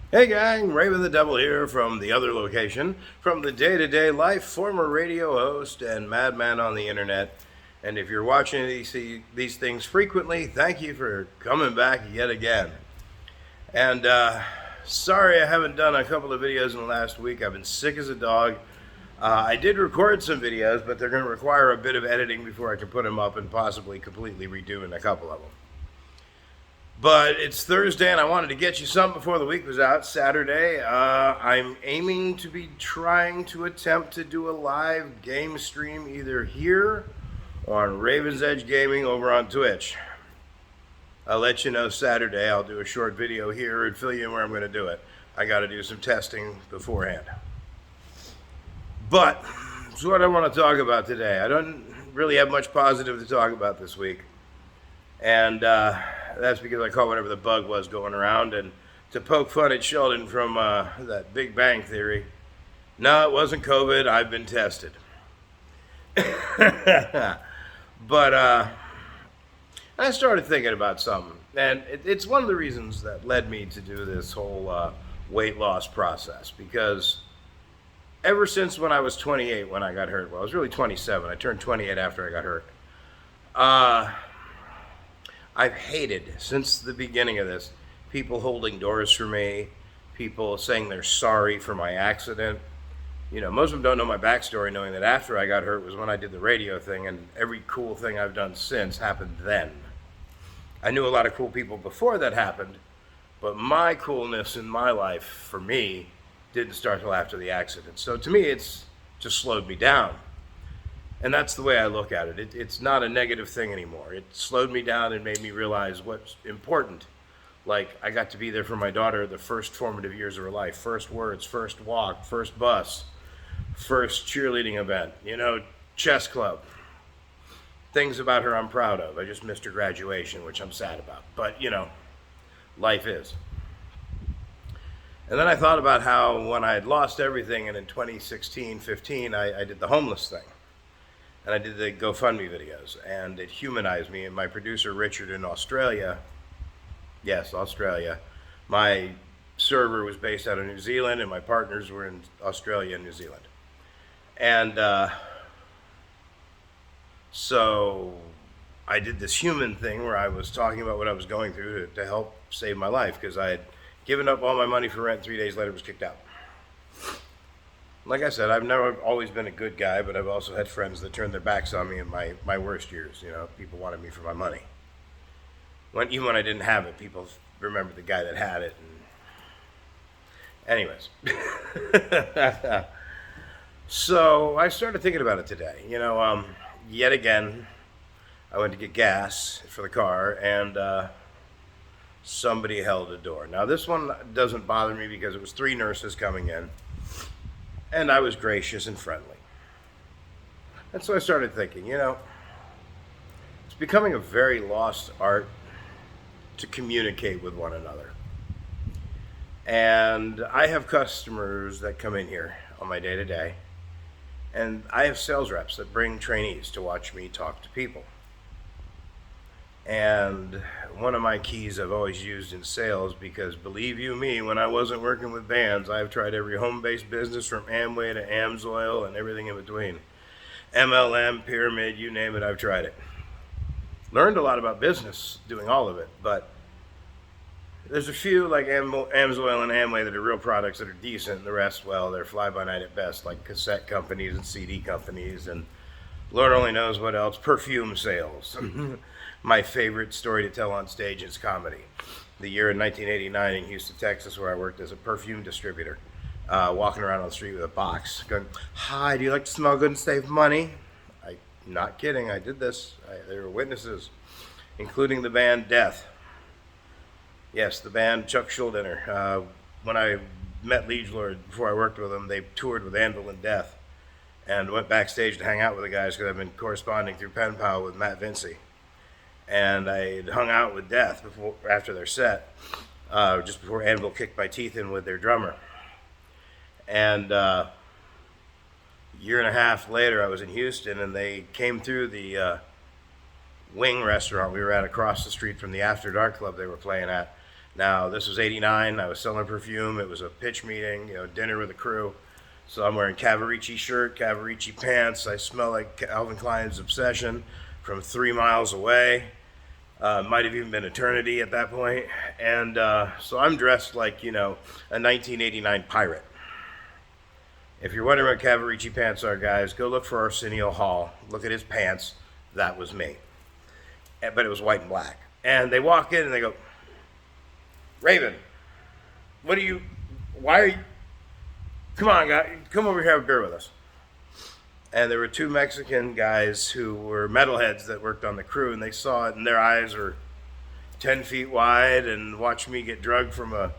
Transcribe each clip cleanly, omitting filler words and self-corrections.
Hey gang, Raven the Devil here from the other location, from the day-to-day life, former radio host and madman on the internet. And if you're watching these things frequently, thank you for coming back yet again. And sorry I haven't done a couple of videos in the last week. I've been sick as a dog. I did record some videos, but they're going to require a bit of editing before I can put them up and possibly completely redoing a couple of them. But it's Thursday, and I wanted to get you something before the week was out. Saturday, I'm aiming to be trying to attempt to do a live game stream either here or on Raven's Edge Gaming over on Twitch. I'll let you know Saturday. I'll do a short video here and fill you in where I'm going to do it. I got to do some testing beforehand. But it's what I want to talk about today. I don't really have much positive to talk about this week. And that's because I caught whatever the bug was going around. And to poke fun at Sheldon from that Big Bang Theory, no, it wasn't COVID. I've been tested. But I started thinking about something. And it's one of the reasons that led me to do this whole weight loss process. Because ever since when I was 28 when I got hurt, well, I was really 27. I turned 28 after I got hurt. I've hated, since the beginning of this, people holding doors for me, people saying they're sorry for my accident. You know, most of them don't know my backstory, knowing that after I got hurt was when I did the radio thing, and every cool thing I've done since happened then. I knew a lot of cool people before that happened, but my coolness in my life, for me, didn't start till after the accident. So to me, it's just slowed me down. And that's the way I look at it. It's not a negative thing anymore. It slowed me down and made me realize what's important. Like, I got to be there for my daughter the first formative years of her life. First words, first walk, first bus, first cheerleading event, chess club. Things about her I'm proud of. I just missed her graduation, which I'm sad about. But, life is. And then I thought about how when I had lost everything, and in 2016, 15, I did the homeless thing. And I did the GoFundMe videos, and it humanized me. And my producer, Richard, in Australia, yes, Australia, my server was based out of New Zealand, and my partners were in Australia and New Zealand. And so I did this human thing where I was talking about what I was going through to help save my life, because I had given up all my money for rent. 3 days later, was kicked out. Like I said, I've never always been a good guy, but I've also had friends that turned their backs on me in my worst years. People wanted me for my money. Even when I didn't have it, people remembered the guy that had it. And anyways. So I started thinking about it today. Yet again, I went to get gas for the car, and somebody held the door. Now, this one doesn't bother me because it was 3 nurses coming in. And I was gracious and friendly. And so I started thinking, it's becoming a very lost art to communicate with one another. And I have customers that come in here on my day-to-day. And I have sales reps that bring trainees to watch me talk to people. And one of my keys I've always used in sales, because believe you me, when I wasn't working with bands, I've tried every home-based business from Amway to Amsoil and everything in between. MLM, Pyramid, you name it, I've tried it. Learned a lot about business doing all of it, but there's a few like Amsoil and Amway that are real products that are decent, and the rest, well, they're fly-by-night at best, like cassette companies and CD companies, and Lord only knows what else, perfume sales. My favorite story to tell on stage is comedy. The year in 1989 in Houston, Texas, where I worked as a perfume distributor, walking around on the street with a box, going, "Hi, do you like to smell good and save money?" Not kidding, I did this. There were witnesses, including the band Death. Yes, the band Chuck Schuldiner. When I met Legible before I worked with them, they toured with Anvil and Death, and went backstage to hang out with the guys because I've been corresponding through pen pal with Matt Vinci. And I hung out with Death after their set, just before Anvil kicked my teeth in with their drummer. And a year and a half later, I was in Houston, and they came through the Wing restaurant we were at across the street from the After Dark club they were playing at. Now, this was 89. I was selling perfume. It was a pitch meeting, dinner with the crew. So I'm wearing Cavaricci shirt, Cavaricci pants. I smell like Calvin Klein's Obsession from 3 miles away. Might have even been eternity at that point. And so I'm dressed like, a 1989 pirate. If you're wondering what Cavaricci pants are, guys, go look for Arsenio Hall. Look at his pants. That was me. But it was white and black. And they walk in and they go, Raven, why are you, come on, guys, come over here, have a beer with us. And there were two Mexican guys who were metalheads that worked on the crew, and they saw it, and their eyes were 10 feet wide and watched me get drugged from a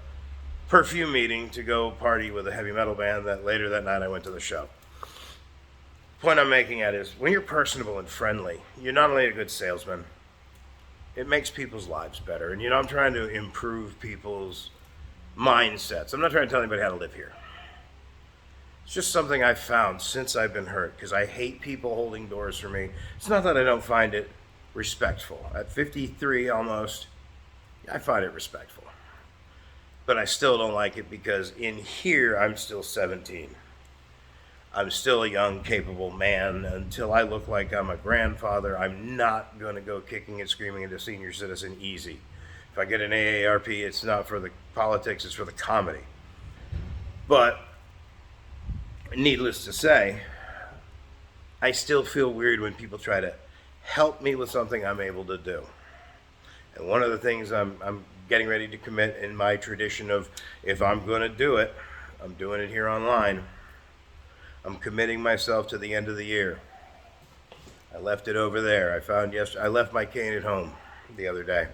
perfume meeting to go party with a heavy metal band that later that night I went to the show. The point I'm making at is when you're personable and friendly, you're not only a good salesman, it makes people's lives better. And I'm trying to improve people's mindsets. I'm not trying to tell anybody how to live here. It's just something I've found since I've been hurt, because I hate people holding doors for me. It's not that I don't find it respectful. At 53 almost, I find it respectful. But I still don't like it because in here, I'm still 17. I'm still a young, capable man. Until I look like I'm a grandfather, I'm not going to go kicking and screaming into senior citizen easy. If I get an AARP, it's not for the politics, it's for the comedy. But needless to say, I still feel weird when people try to help me with something I'm able to do. And one of the things I'm getting ready to commit in my tradition of, if I'm going to do it, I'm doing it here online. I'm committing myself to the end of the year. I left it over there. I left my cane at home the other day.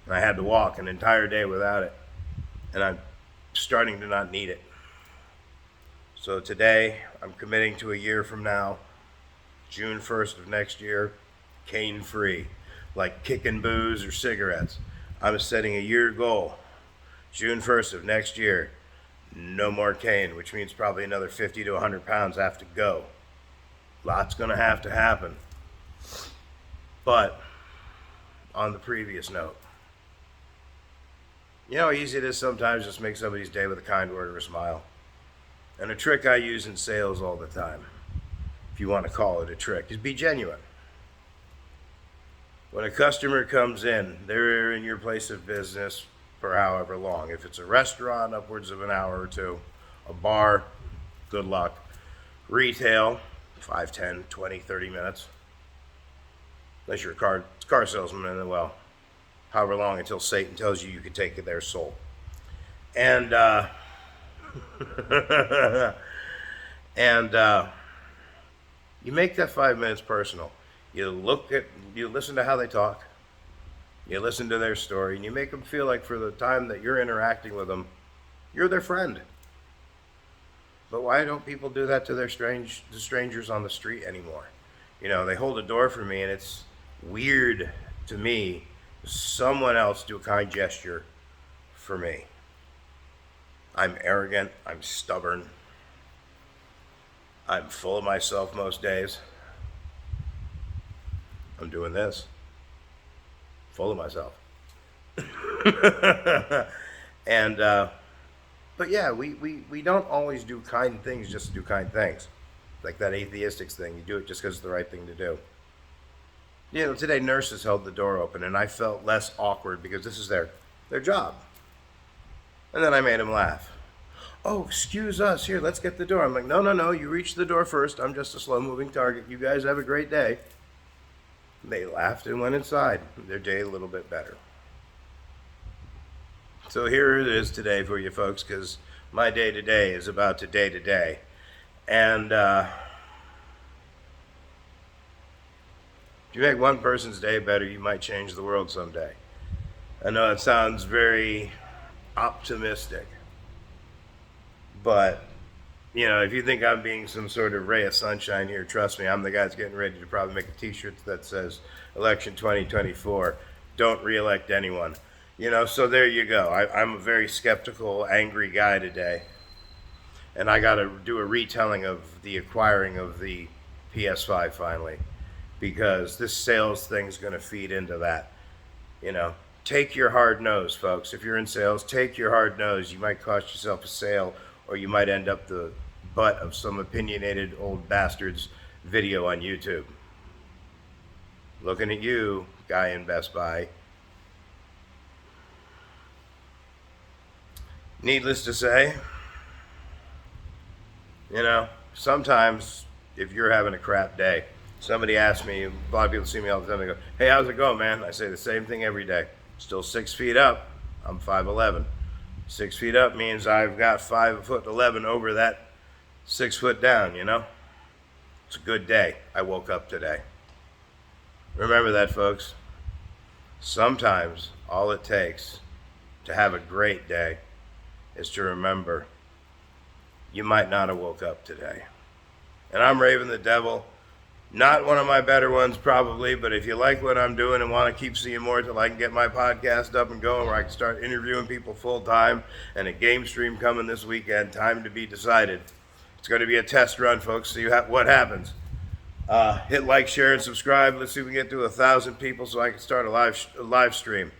And I had to walk an entire day without it. And I'm starting to not need it. So today, I'm committing to a year from now, June 1st of next year, cane free, like kicking booze or cigarettes. I'm setting a year goal, June 1st of next year, no more cane, which means probably another 50 to 100 pounds have to go. Lots gonna have to happen. But on the previous note, you know how easy it is sometimes just make somebody's day with a kind word or a smile. And a trick I use in sales all the time, if you want to call it a trick, is be genuine. When a customer comes in, they're in your place of business for however long. If it's a restaurant, upwards of an hour or two. A bar, good luck. Retail, 5, 10, 20, 30 minutes. Unless you're a car salesman, and well, however long until Satan tells you can take their soul. And you make that 5 minutes personal. You listen to how they talk. You listen to their story, and you make them feel like for the time that you're interacting with them, you're their friend. But why don't people do that to the strangers on the street anymore? They hold a door for me, and it's weird to me. Someone else do a kind gesture for me. I'm arrogant. I'm stubborn. I'm full of myself most days. I'm doing this. Full of myself. And, but yeah, we don't always do kind things just to do kind things. Like that atheistic thing. You do it just because it's the right thing to do. Today nurses held the door open, and I felt less awkward because this is their job. And then I made them laugh. Oh, excuse us. Here, let's get the door. I'm like, no. You reach the door first. I'm just a slow-moving target. You guys have a great day. They laughed and went inside. Their day a little bit better. So here it is today for you folks, because my day-to-day is about day-to-day. And if you make one person's day better, you might change the world someday. I know it sounds very optimistic. But, if you think I'm being some sort of ray of sunshine here, trust me, I'm the guy that's getting ready to probably make a t-shirt that says, Election 2024, don't re-elect anyone. So there you go. I'm a very skeptical, angry guy today. And I got to do a retelling of the acquiring of the PS5 finally. Because this sales thing's going to feed into that. Take your hard nose, folks. If you're in sales, take your hard nose. You might cost yourself a sale, or you might end up the butt of some opinionated old bastard's video on YouTube. Looking at you, guy in Best Buy. Needless to say, sometimes if you're having a crap day, somebody asks me, a lot of people see me all the time, they go, hey, how's it going, man? I say the same thing every day. Still 6 feet up. I'm 5'11". 6 feet up means I've got 5'11" over that 6 foot down, It's a good day. I woke up today. Remember that, folks. Sometimes all it takes to have a great day is to remember you might not have woke up today. And I'm Raven the Devil. Not one of my better ones, probably, but if you like what I'm doing and want to keep seeing more till I can get my podcast up and going, where I can start interviewing people full time, and a game stream coming this weekend, time to be decided. It's going to be a test run, folks, see what happens. Hit like, share, and subscribe. Let's see if we can get to 1,000 people so I can start a live stream.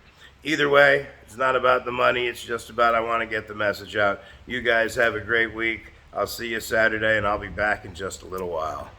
Either way, it's not about the money. It's just about I want to get the message out. You guys have a great week. I'll see you Saturday, and I'll be back in just a little while.